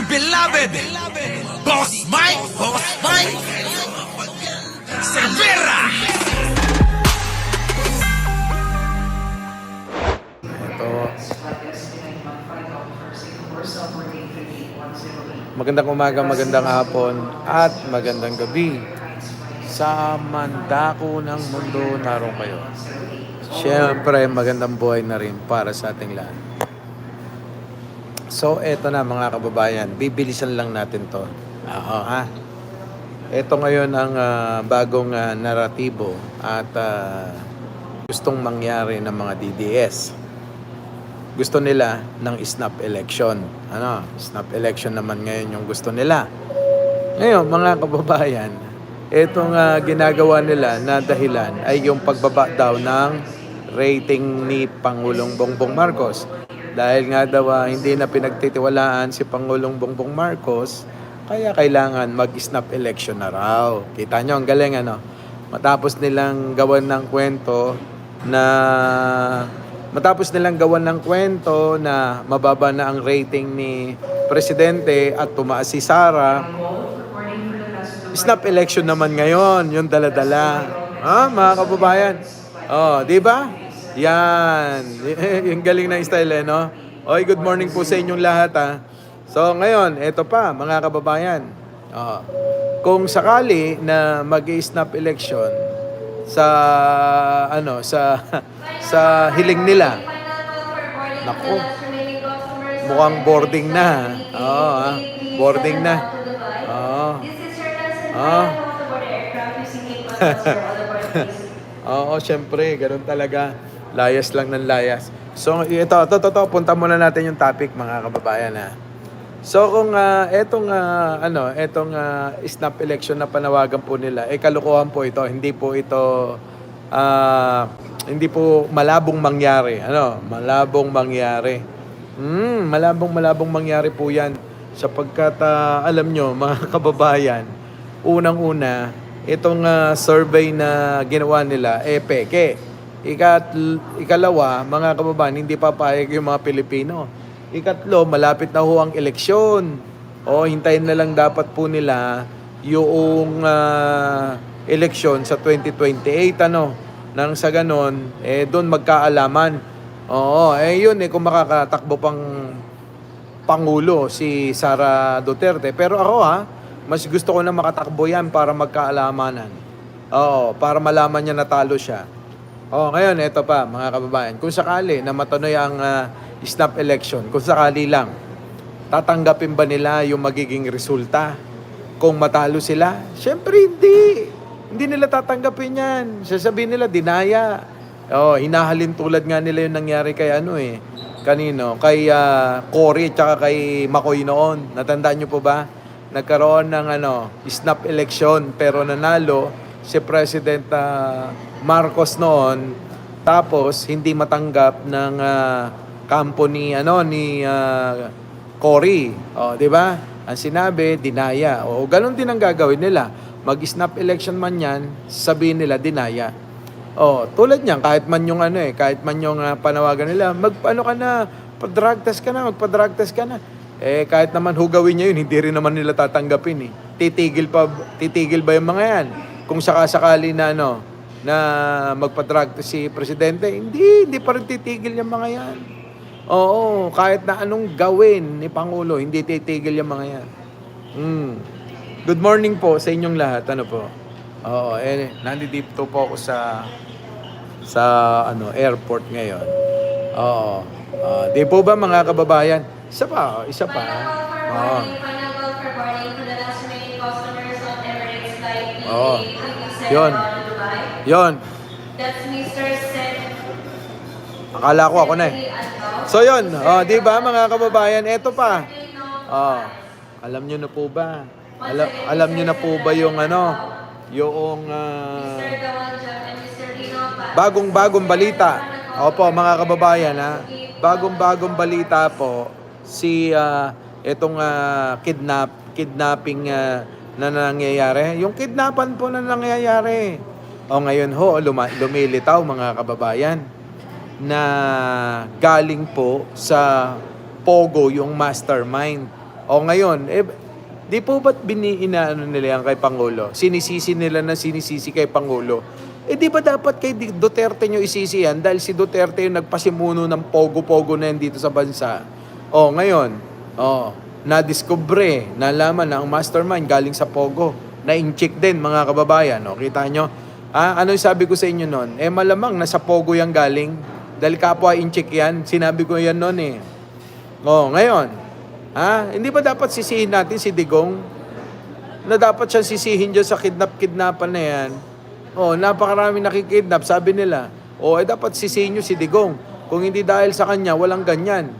beloved Boss Mike Cervera. Ito. Magandang umaga, magandang hapon, at magandang gabi. Sa mandako ng mundo, naroon kayo. Siyempre, magandang buhay na rin para sa ating lahat. So, eto na mga kababayan. Bibilisan lang natin to. Ha? Ito ngayon ang bagong naratibo at gustong mangyari ng mga DDS. Gusto nila ng snap election. Snap election naman ngayon yung gusto nila. Ngayon, mga kababayan, itong ginagawa nila na dahilan ay yung pagbaba daw ng rating ni Pangulong Bongbong Marcos. Dahil nga daw hindi na pinagtitiwalaan si Pangulong Bongbong Marcos, kaya kailangan mag-snap election na raw. Kita nyo, ang galing Matapos nilang gawan ng kwento na mababa na ang rating ni Presidente at tumaas si Sara, snap election naman ngayon, yung dala-dala. Mga kababayan? Di ba? Yan. Yung galing na style, no? Oy, good morning po sa inyong lahat, So, ngayon, eto pa, mga kababayan. Kung sakali na mag-snap election sa hiling nila, naku, mukhang boarding na. Boarding na. Oo, syempre, ganun talaga. Layas lang ng layas. So, ito, punta muna natin yung topic, mga kababayan, So, kung etong snap election na panawagan po nila, kalukuhan po ito. Hindi po malabong mangyari. Malabong mangyari. Malabong mangyari po yan. Sapagkat, alam nyo, mga kababayan, unang-una, itong survey na ginawa nila, peke. Ikalawa, mga kababayan, hindi papayag yung mga Pilipino. Ikatlo, malapit na ho ang eleksyon. Hintayin na lang dapat po nila yung eleksyon sa 2028, Nang sa ganon, doon magkaalaman. Yun, kung makakatakbo pang Pangulo si Sara Duterte. Pero ako, mas gusto ko na makatakbo yan para magkaalamanan. Para malaman niya natalo siya. Ngayon, ito pa, mga kababayan. Kung sakali na matuloy ang snap election, kung sakali lang, tatanggapin ba nila yung magiging resulta? Kung matalo sila? Siyempre, hindi. Hindi nila tatanggapin yan. Sasabihin nila, dinaya. Hinahalin tulad nga nila yung nangyari kay kanino? Kay Cory at saka kay Makoy noon. Natandaan nyo po ba? Nagkaroon ng snap election pero nanalo si President Marcos noon, tapos hindi matanggap ng kampo ni Cory. Di ba? Ang sinabi, dinaya. Ganun din ang gagawin nila. Mag-snap election man yan, sabihin nila dinaya. Tulad niyan, kahit man yung panawagan nila, magpa-drug test ka na. Kahit naman hugawin niya yun, hindi rin naman nila tatanggapin. Titigil ba yung mga yan? Kung sakasakali na magpa-drug test si Presidente, hindi pa rin titigil yung mga yan. Kahit na anong gawin ni Pangulo, hindi titigil yung mga yan. Good morning po sa inyong lahat. Nandito po ako sa airport ngayon. Di po ba mga kababayan? Isa pa. Yon. That's Mr. Seth. Akala ko ako na So yon, di ba mga kababayan, eto pa. Alam niyo na po ba? Alam niyo na po ba yung bagong balita? Opo, mga kababayan, bagong balita po itong kidnapping na nangyayari. Yung kidnapan po na nangyayari. Ngayon lumilitaw mga kababayan na galing po sa Pogo yung mastermind. O ngayon, di po ba't inaano nila yan kay Pangulo? Sinisisi nila na sinisisi kay Pangulo. Di ba dapat kay Duterte nyo isisi yan? Dahil si Duterte yung nagpasimuno ng pogo-pogo na yan dito sa bansa. O ngayon, na-discover, nalaman na ang mastermind galing sa pogo. Na-incheck din mga kababayan. O, kita nyo? Ano yung sabi ko sa inyo nun? Malamang nasa pogo yan galing. Dahil kapwa incheck yan. Sinabi ko yan nun eh. O, ngayon, hindi ba dapat sisihin natin si Digong? Na dapat siya sisihin dyan sa kidnap-kidnapan na yan. Napakarami nakikidnap, sabi nila. Dapat sisihin nyo si Digong. Kung hindi dahil sa kanya, walang ganyan.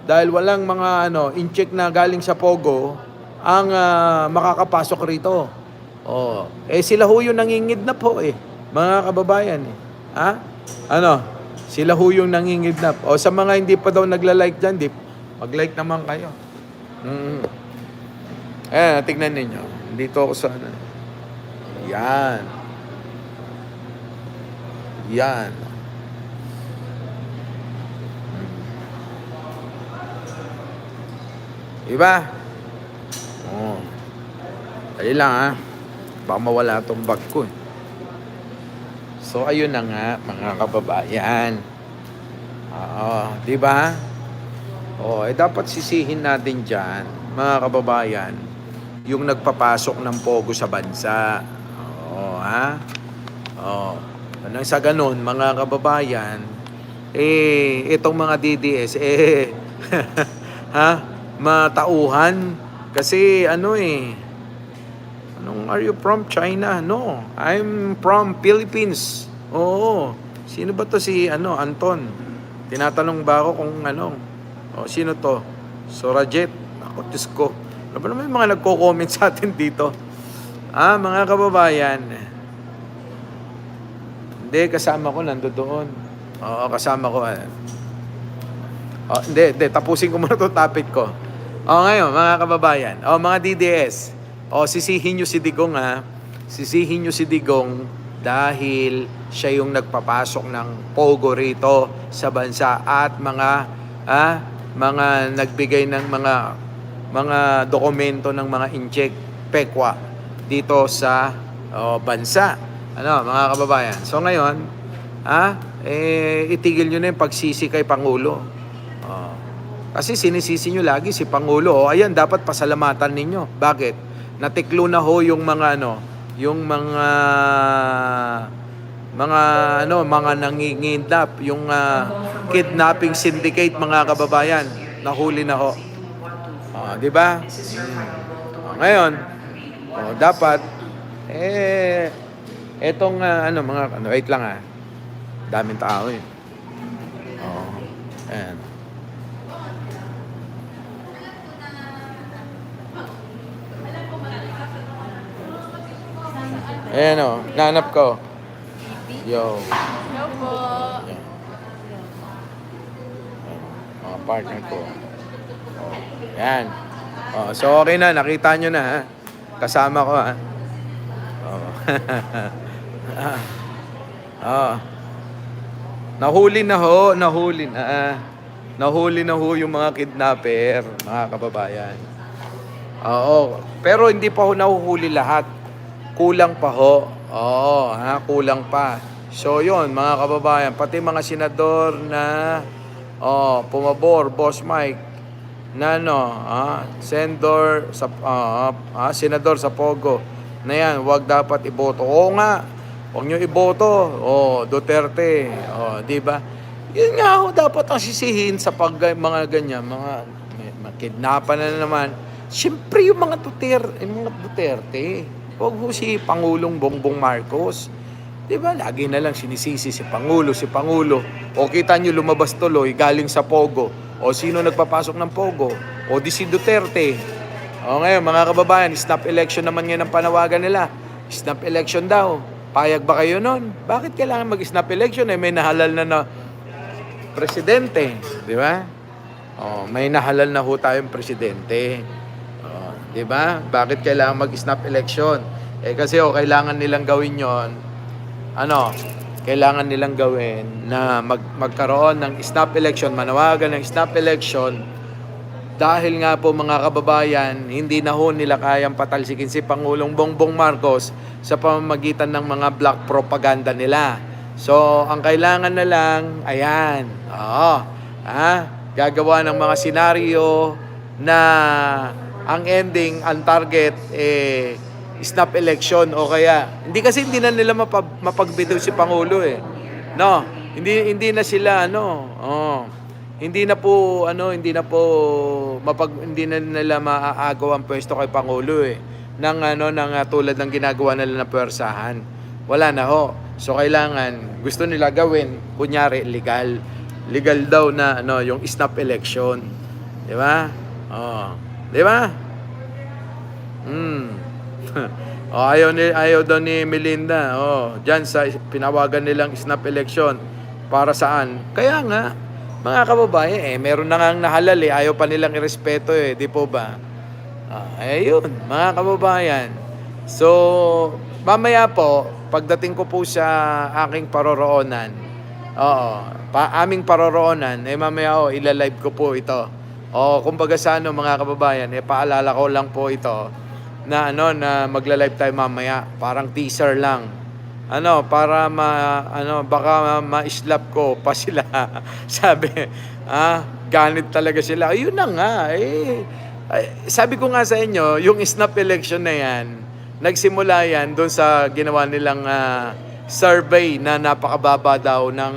Dahil walang mga in-check na galing sa Pogo ang makakapasok rito. Sila ho yung nangingidnap ho mga kababayan sila ho yung nangingidnap. Sa mga hindi pa daw nagla-like dyan, mag-like naman kayo. Tignan ninyo. Dito ako sa Yan. Diba? Dali lang baka mawala tong bag ko So ayun na nga mga kababayan. Diba? Dapat sisihin natin dyan mga kababayan yung nagpapasok ng pogo sa bansa. Nang sa ganun mga kababayan itong mga DDS matauhan kasi are you from China? No, I'm from Philippines. Sino ba to si Anton? Tinatanong ba ako kung sino to? Sorajet. Ako, Diyos ko. Ano ba naman yung mga nagko-comment sa atin dito? Mga kababayan. Hindi, kasama ko nandoon. Kasama ko. Hindi, tapusin ko muna itong topic ko. Ngayon, mga kababayan. Mga DDS. Sisihin nyo si Digong Sisihin nyo si Digong dahil siya yung nagpapasok ng pogo rito sa bansa at mga nagbigay ng mga dokumento ng mga incheck pekwa dito sa bansa. Mga kababayan. So ngayon, itigil nyo na yung pagsisi kay Pangulo. Kasi sinisisi nyo lagi si Pangulo. Ayan, dapat pasalamatan ninyo. Bakit? Natiklo na ho yung mga yung mga nangingidnap, yung kidnapping syndicate mga kababayan, nahuli na ho. Di ba? Ngayon, dapat etong wait lang daming tao ayan. Ayan nanap ko. Yo. Hello po. Mga partner ko. Yan. So okay na, nakita nyo na Kasama ko Nahuli na ho yung mga kidnapper, mga kababayan. Pero hindi pa ho nahuhuli lahat. Kulang pa ho. Kulang pa. So yun, mga kababayan, pati mga senador na pumabor, Boss Mike, na senador sa Pogo, na yan, wag dapat iboto. Nga, wag nyo iboto. Duterte. Di ba? Yun nga ho, dapat ang sisihin sa mga ganyan, mga kidnapan na naman. Siyempre yung mga Duterte. Huwag ho si Pangulong Bongbong Marcos. Di ba? Lagi na lang sinisisi si Pangulo. Kita nyo lumabas tuloy galing sa Pogo. Sino nagpapasok ng Pogo? Di si Duterte. Ngayon, mga kababayan, snap election naman ngayon ang panawagan nila. Snap election daw. Payag ba kayo nun? Bakit kailangan mag-snap election? May nahalal na presidente. Di ba? May nahalal na ho tayong presidente. Di ba? Bakit kailangan mag-snap election? Kasi kailangan nilang gawin yon. Kailangan nilang gawin na magkaroon ng snap election, manawagan ng snap election Dahil nga po mga kababayan, hindi na ho nila kayang patalsikin si Pangulong Bongbong Marcos sa pamamagitan ng mga black propaganda nila. So, ang kailangan na lang, ayan, gagawa ng mga senaryo na ang ending, ang target, snap election o kaya, hindi na nila mapagbitaw si Pangulo eh. No, hindi na sila, hindi na nila maaagaw ang pwesto kay Pangulo eh. Ng tulad ng ginagawa nila na puwersahan. Wala na ho. So kailangan gusto nila gawin kunyari legal. Legal daw na yung snap election. 'Di ba? Oh, 'di ba? Ayaw daw ni Melinda. Diyan sa pinawagan nilang snap election para saan? Kaya nga mga kababayan, meron na ngang nahalal ayaw pa nilang irespeto di po ba? Ayun, mga kababayan. So, mamaya po, pagdating ko po sa aking paroroonan, aming paroroonan, mamaya ilalive ko po ito. Kumbaga sa mga kababayan, paalala ko lang po ito na na magla-live tayo mamaya, parang teaser lang. Para baka ma-slap ko pa sila. Sabi, ganit talaga sila. Ayun na nga, sabi ko nga sa inyo, yung snap election na yan, nagsimula yan doon sa ginawa nilang survey na napakababa daw ng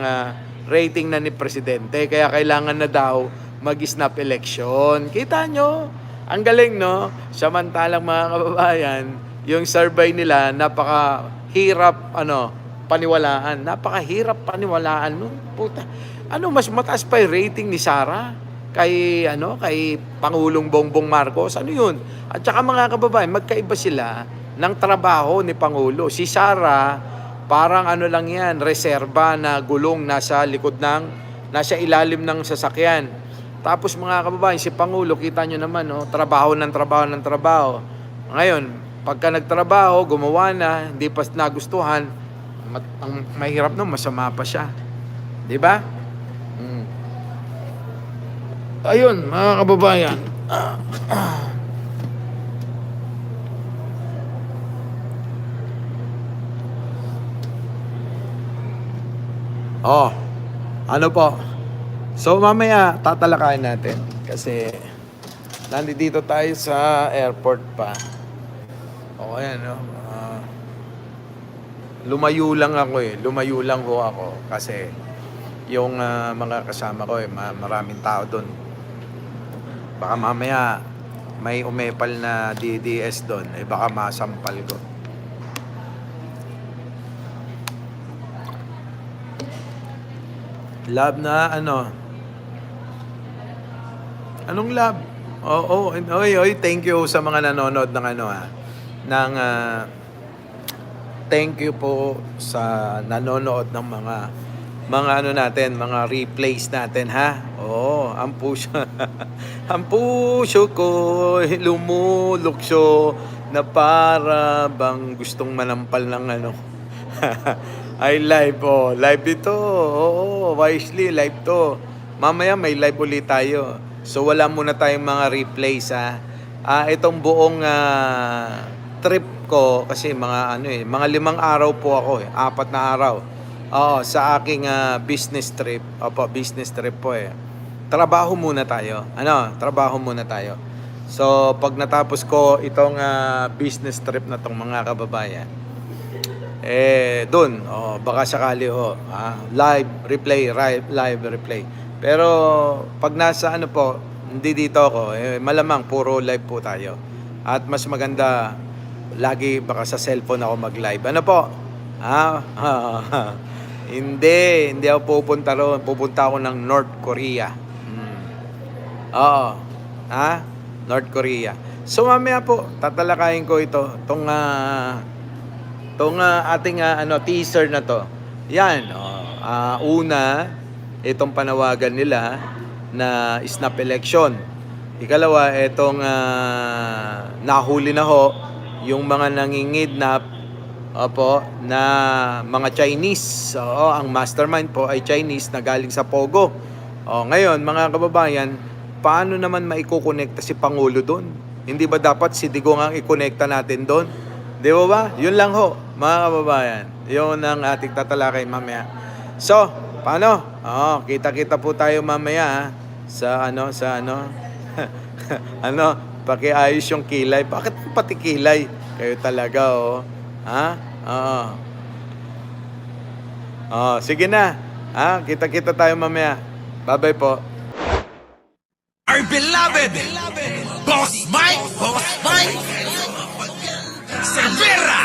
rating na ni Presidente. Kaya kailangan na daw mag-snap election. Kita nyo? Ang galing, no? Samantalang mga kababayan, yung survey nila, napakahirap paniwalaan. Napakahirap paniwalaan. Puta. Mas mataas pa yung rating ni Sara kay Pangulong Bongbong Marcos. Ano yun? At saka mga kababayan, magkaiba sila ng trabaho ni Pangulo. Si Sara, parang lang yan, reserba na gulong nasa ilalim ng sasakyan. Tapos mga kababayan, si Pangulo, kita nyo naman, trabaho ng trabaho. Ngayon, pagka nagtrabaho, gumawa na, hindi pa nagustuhan, ang mahirap masama pa siya. Di ba? Ayun, mga kababayan. Ano po? So mamaya tatalakayin natin kasi nandito tayo sa airport pa. Ayan, lumayo lang ho ako kasi yung mga kasama ko maraming tao doon. Baka mamaya may umepal na DDS doon, baka masampal ko. Lab na Anong lab? Thank you sa mga nanonood ng thank you po sa nanonood ng mga natin, mga replays natin, ha? Ang puso ko lumuluksyo na para bang gustong manampal ng ay live, live ito. Wisely, live to. Mamaya may live ulit tayo. So wala muna tayong mga replays, ha. Itong buong trip ko kasi mga 5 araw po ako, 4 na araw. Sa aking business trip. Business trip po Trabaho muna tayo. Trabaho muna tayo. So pag natapos ko itong business trip na tong mga kababayan, doon, baka sakali live replay. Pero pag nasa hindi dito ako, malamang puro live po tayo. At mas maganda, lagi baka sa cellphone ako mag-live. Ano po? Hindi ako pupunta roon. Pupunta ako ng North Korea. North Korea. So mamaya po, tatalakayin ko itong ating teaser na to. Yan, una, itong panawagan nila na snap election. Ikalawa, itong nahuli na ho yung mga nangingidnap na mga Chinese. Ang mastermind po ay Chinese na galing sa Pogo. Ngayon, mga kababayan, paano naman maikokonekta si Pangulo doon? Hindi ba dapat si Digong ang ikonekta natin doon? Di ba ba? Yun lang ho, mga kababayan. Yun ang ating tatalakay mamaya. So, paano? Kita-kita po tayo mamaya ha? Sa ano, ano, pakiayos yung kilay. Bakit pati kilay? Kayo talaga, oh. Ha? Sige na. Kita-kita tayo mamaya. Bye-bye po. Our beloved Boss Mike Cervera.